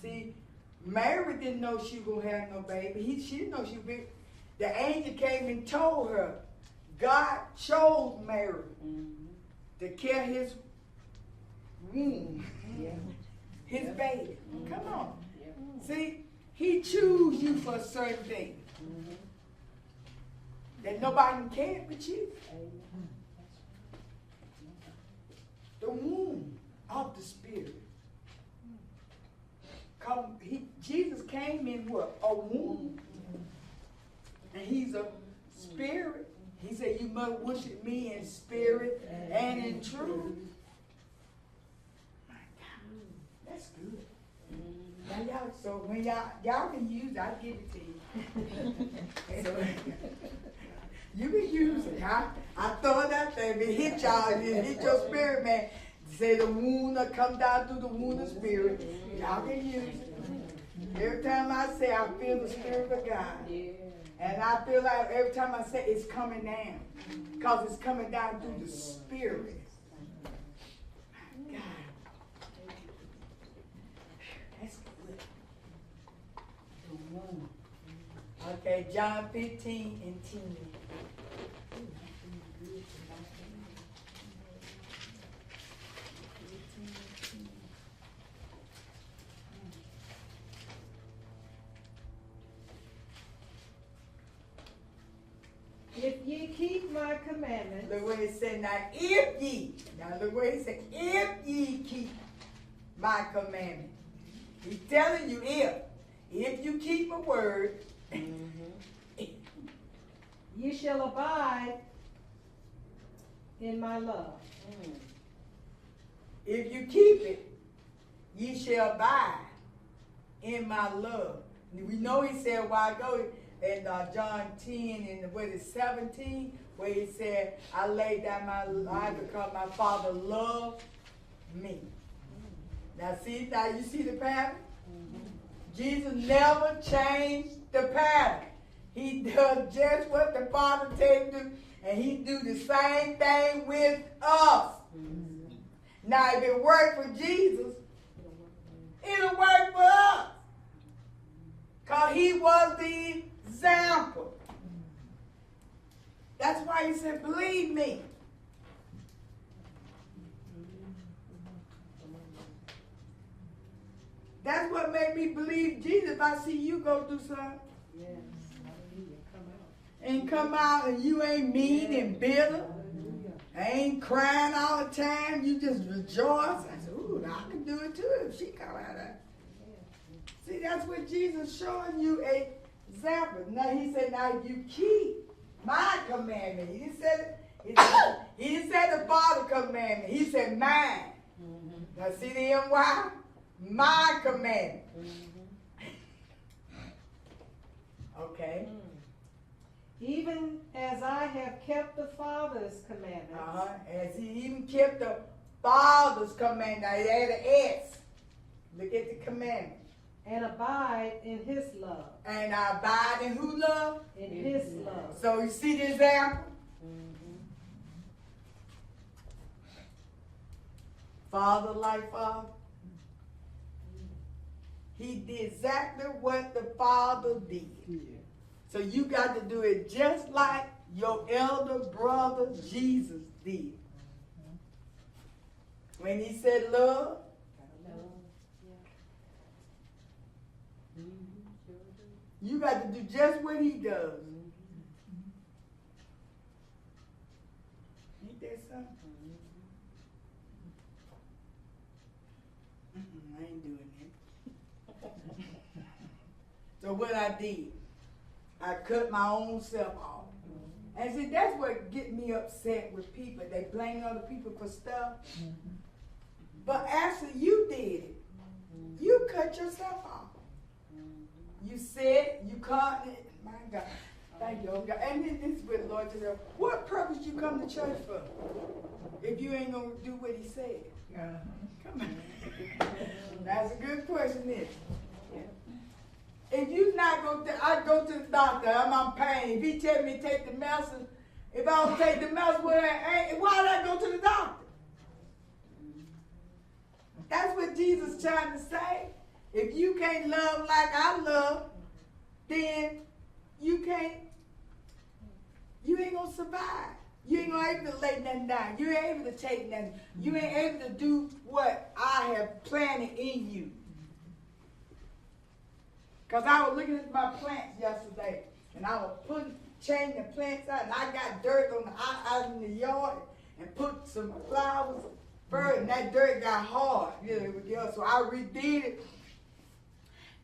See, Mary didn't know she was going to have no baby. She didn't know she would be. The angel came and told her, God chose Mary to carry his womb, his baby. Come on. See, he chose you for a certain thing that nobody can carry but you. The womb of the Spirit. Jesus came in what? A womb. And he's a spirit. He said, you must worship me in spirit and in truth. My God, that's good. Now y'all, so when y'all can use it, I'll give it to you. So, you can use it. I throw it out there. If it hit y'all, it hit your spirit, man. Say the wound that come down through the wound of spirit. Y'all can use it. Every time I say, I feel the Spirit of God. And I feel like every time I say it's coming down. Because it's coming down through the Spirit. My God. That's good. The womb. Okay, John 15 and 10. If ye keep my commandments. Look what it said now, if ye. Now look what it said, if ye keep my commandments. He's telling you if. If you keep my word. Ye shall abide in my love. If you keep it, ye shall abide in my love. We know he said a while ago, in John 10 and 17, where he said, I laid down my life because my Father loved me. Now you see the pattern? Jesus never changed the pattern. He does just what the Father tells him to do, and he do the same thing with us. Now if it worked for Jesus, it'll work for us. Because he was the example. That's why he said, believe me. That's what made me believe Jesus. If I see you go through something. Yes. Hallelujah. Come out. And come out and you ain't mean and bitter. Ain't crying all the time. You just rejoice. I said, ooh, I can do it too if she come out of that. See, that's what Jesus showing you a example. Now he said, now you keep my commandment. He didn't say the Father commandment. He said mine. Now see the M-Y? My commandment. Okay. Even as I have kept the Father's commandments. As he even kept the Father's commandment. Now he added an S. Look at the commandment. And abide in his love. And I abide in who love? In his love. So you see the example? Father like Father. He did exactly what the Father did. So you got to do it just like your elder brother Jesus did. When he said love, you got to do just what he does. Ain't that something? I ain't doing that. So what I did, I cut my own self off. And see, that's what get me upset with people. They blame other people for stuff. But actually, you did it. You cut yourself off. You said, you caught it. My God. Thank you, oh God. And this is what the Lord said. What purpose you come to church for? If you ain't going to do what he said. Come on. That's a good question, isn't it? If you not going to, I go to the doctor, I'm on pain. If he tell me to take the medicine, if I don't take the medicine, why did I go to the doctor? That's what Jesus is trying to say. If you can't love like I love, then you ain't gonna survive. You ain't gonna able to lay nothing down. You ain't able to take nothing. You ain't able to do what I have planted in you. Because I was looking at my plants yesterday, and I was changing the plants out, and I got dirt on the out in the yard, and put some flowers first, and that dirt got hard. So I redid it.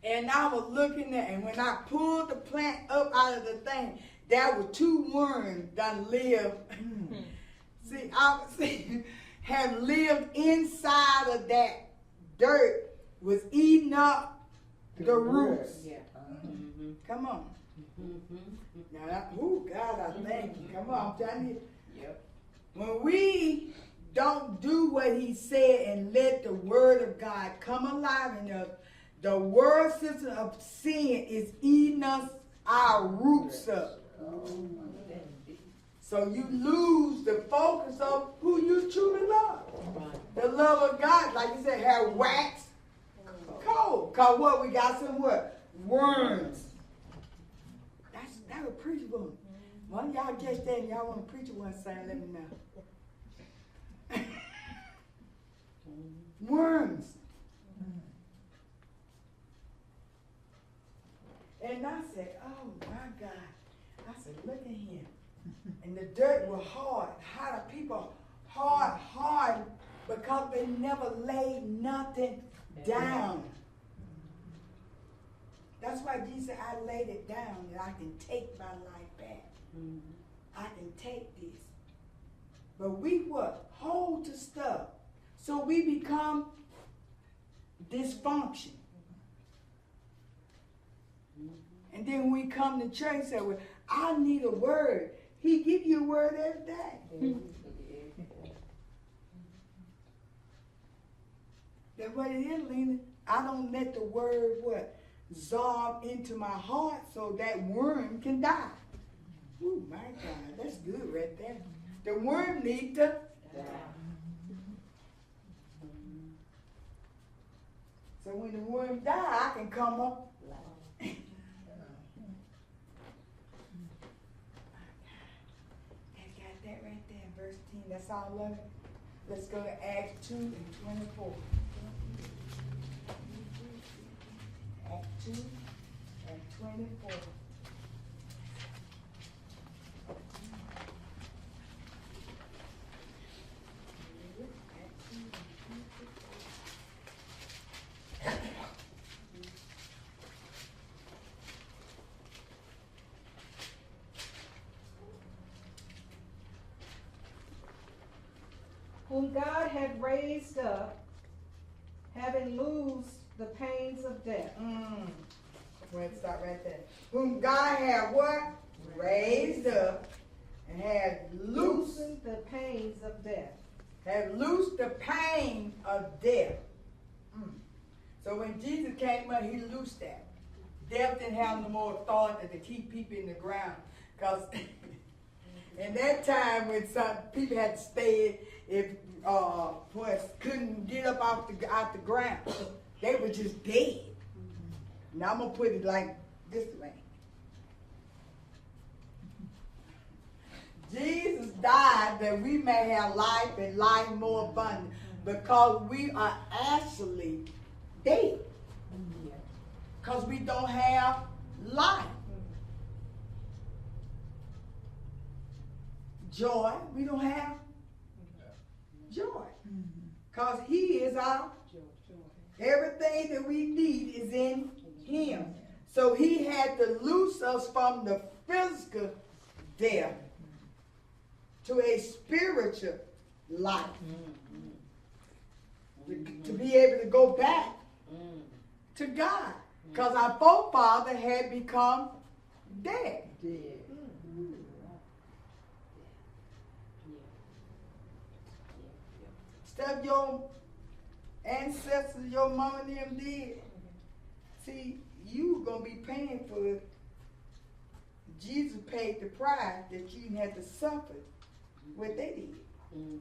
And I was looking at, and when I pulled the plant up out of the thing, there were 2 worms that lived. Had lived inside of that dirt, was eating up the roots. Yeah. Come on. Now, God, I thank you. Come on, I'm telling you. Yep. When we don't do what he said and let the word of God come alive in us, the world system of sin is eating us our roots up. So you lose the focus of who you truly love. The love of God, like you said, have wax cold. Because what? We got some what? Worms. That's a preachable. One of y'all catch that and y'all want to preach one Sunday, let me know. Worms. And I said, oh my God. I said, look at him. And the dirt was hard. How the people hard because they never laid nothing down. That's why Jesus said, I laid it down and I can take my life back. I can take this. But we what? Hold to stuff. So we become dysfunction. And then when we come to church, say, well, I need a word. He give you a word every day. That's what it is, Lena. I don't let the word what? Absorb into my heart so that worm can die. Oh my God, that's good right there. The worm needs to die. So when the worm die, I can come up. That right there in verse 10, that's all of it. Let's go to Acts 2 and 24. Acts 2 and 24. Whom God had raised up, having loosed the pains of death. Let's start right there. Whom God had what? Raised up and had loosened the pains of death. Had loosed the pain of death. So when Jesus came up, he loosed that. Death didn't have no more authority to keep people in the ground. Because in that time when some people had to stay, if couldn't get up out the ground, they were just dead. Now I'm gonna put it like this way. Jesus died that we may have life and life more abundant, because we are actually dead. Because we don't have life. Joy, we don't have joy. Because he is our joy. Everything that we need is in him. So he had to loose us from the physical death to a spiritual life. To be able to go back to God. Because our forefather had become dead. Stuff your ancestors, your mama and them did. See, you going to be paying for it. Jesus paid the price that you didn't have to suffer what they did.